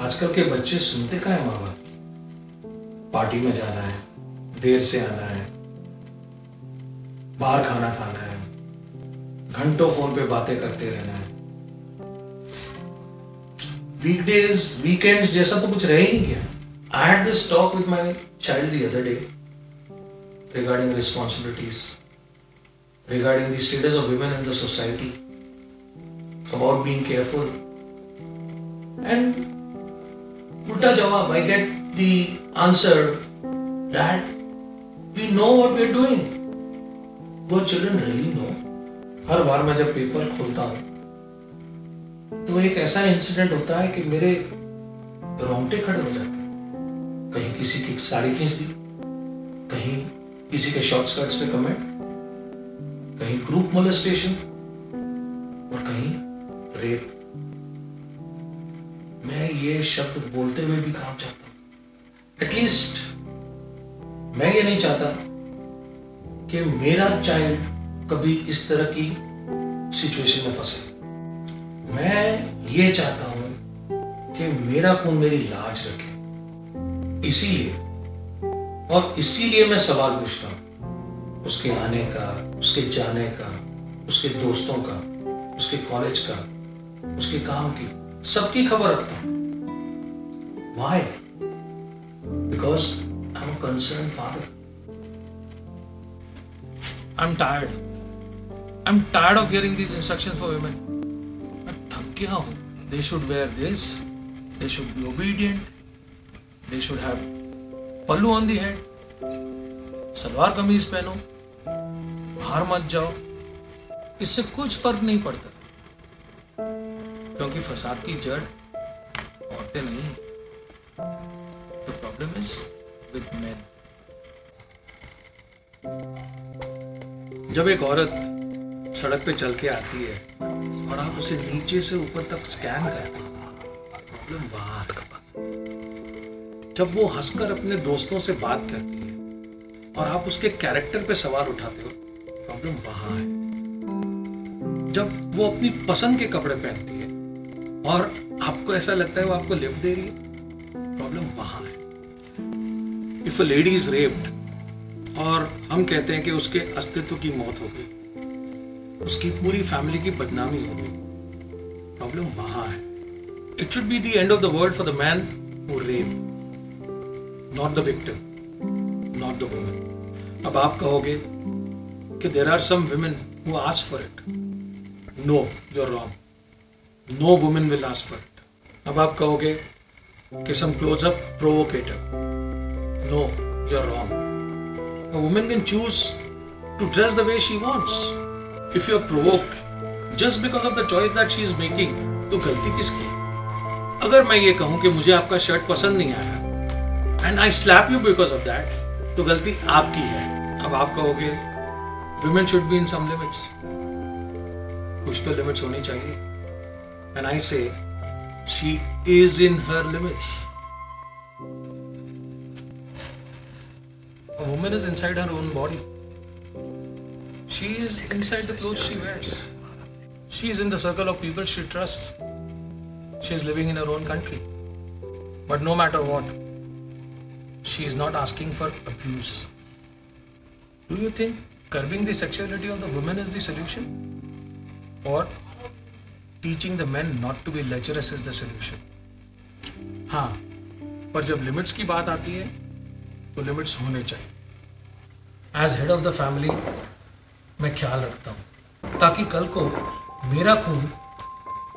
आजकल के बच्चे सुनते कहाँ है माँ बाप? पार्टी में जाना है, देर से आना है, बाहर खाना खाना है, घंटों फोन पे बातें करते रहना है। वीकडेज वीकेंड्स जैसा तो कुछ रह ही नहीं गया। I had this talk with my child the other day regarding responsibilities, regarding the status of women in the society, about being careful. And ulta jawab, I get the answer, Dad, we know what we're doing. What children really know? हर बार मैं जब paper खोलता हूँ तो एक ऐसा incident होता है कि मेरे रोंगटे खड़े हो जाते हैं। कहीं किसी की साड़ी खींच दी, कहीं किसी के शॉर्ट स्कर्ट्स पे कमेंट, कहीं ग्रुप मोलेस्टेशन और कहीं रेप। मैं ये शब्द बोलते हुए भी कांप जाता हूं। एटलीस्ट मैं ये नहीं चाहता कि मेरा चाइल्ड कभी इस तरह की सिचुएशन में फंसे। मैं ये चाहता हूं कि मेरा खून मेरी लाज रखे। इसीलिए मैं सवाल पूछता हूं, उसके आने का, उसके जाने का, उसके दोस्तों का, उसके कॉलेज का, उसके काम की, सबकी खबर रखता हूं। Why? Because I'm a concerned father. I'm tired. I'm tired of hearing these instructions for women. मैं थक गया हूं। They should wear this. They should be obedient. They should have pallu on the head. Salwar kameez पहनो, बाहर मत जाओ। इससे कुछ फर्क नहीं पड़ता, क्योंकि फसाद की जड़ औरतें नहीं। The problem is with men. जब एक औरत सड़क पे चल के आती है और आप उसे नीचे से ऊपर तक स्कैन करते हो, प्रॉब्लम वहां है। जब वो हंसकर अपने दोस्तों से बात करती है और आप उसके कैरेक्टर पे सवाल उठाते हो, प्रॉब्लम वहां है। जब वो अपनी पसंद के कपड़े पहनती है और आपको ऐसा लगता है वो आपको लिफ्ट दे रही है, प्रॉब्लम वहां है। If a lady is raped और हम कहते हैं कि उसके अस्तित्व की मौत हो गई, उसकी पूरी फैमिली की बदनामी हो गई, प्रॉब्लम वहां है। It should be the end of the world for the man who rape, not the victim, not the woman. अब आप कहोगे कि there are some women who ask for it. No, you are wrong. No women will ask for it. अब आप कहोगे कि some close up provocative. No, you are wrong. A woman can choose to dress the way she wants. If you are provoked just because of the choice that she is making, तो गलती किसकी है? अगर मैं ये कहूं कि मुझे आपका शर्ट पसंद नहीं आया and I slap you because of that, तो गलती आपकी है। अब आप कहोगे women should be in some limits. कुछ तो लिमिट्स होनी चाहिए। And I say she is in her limits. A woman is inside her own body. She is inside the clothes she wears. She is in the circle of people she trusts. She is living in her own country. But no matter what, she is not asking for abuse. Do you think curbing the sexuality of the woman is the solution? Or teaching the men not to be lecherous is the solution? हाँ, पर जब limits की बात आती है तो limits होने चाहिए। As head of the family मैं ख्याल रखता हूँ ताकि कल को मेरा खून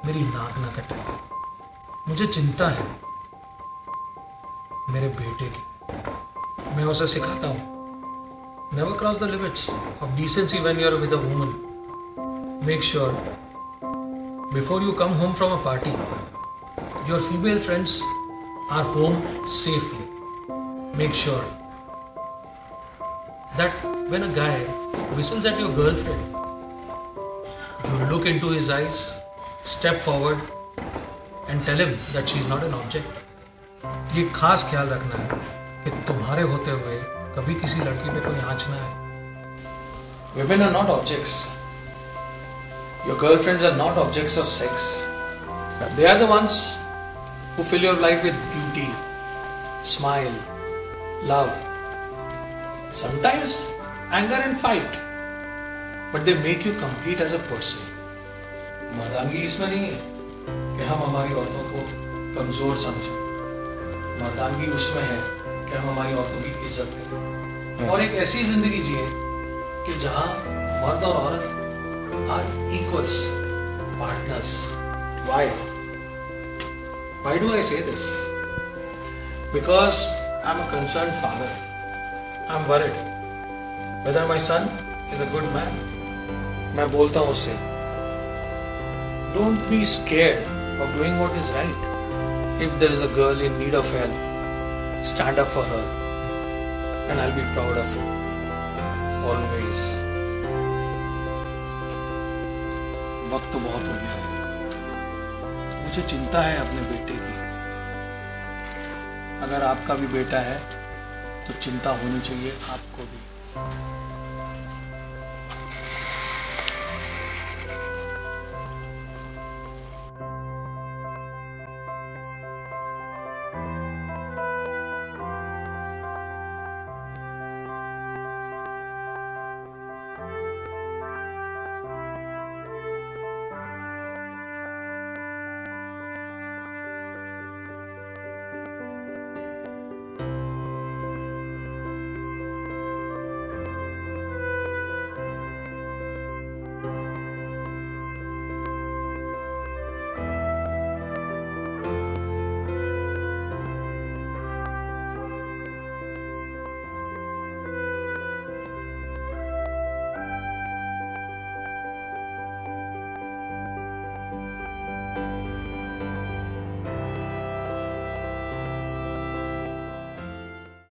मेरी नाक ना कटे। मुझे चिंता है मेरे बेटे की। मैं उसे सिखाता हूँ, never cross the limits of decency when you are with a woman. Make sure before you come home from a party your female friends are home safely. Make sure that when a guy whistles at your girlfriend, you look into his eyes, step forward and tell him that she is not an object. ये खास ख्याल रखना है कि तुम्हारे होते हुए कभी किसी लड़की पे कोई आंच ना आए। Women are not objects. Your girlfriends are not objects of sex. They are the ones who fill your life with beauty, smile, love, sometimes anger and fight, but they make you complete as a person. मर्दांगी इसमें नहीं है कि हम हमारी औरतों को कमजोर समझें, मर्दांगी उसमें है कि हम हमारी औरतों की इज्जत करें और एक ऐसी जिंदगी जिए कि जहां मर्द और औरत are equals, partners. Why do I say this? Because I'm a concerned father. I'm worried whether my son is a good man. मैं बोलता हूँ उससे, don't be scared of doing what is right. If there is a girl in need of help, stand up for her and I'll be proud of you. Always. वक्त तो बहुत हो गया है, मुझे चिंता है अपने बेटे की. अगर आपका भी बेटा है तो चिंता होनी चाहिए आपको भी.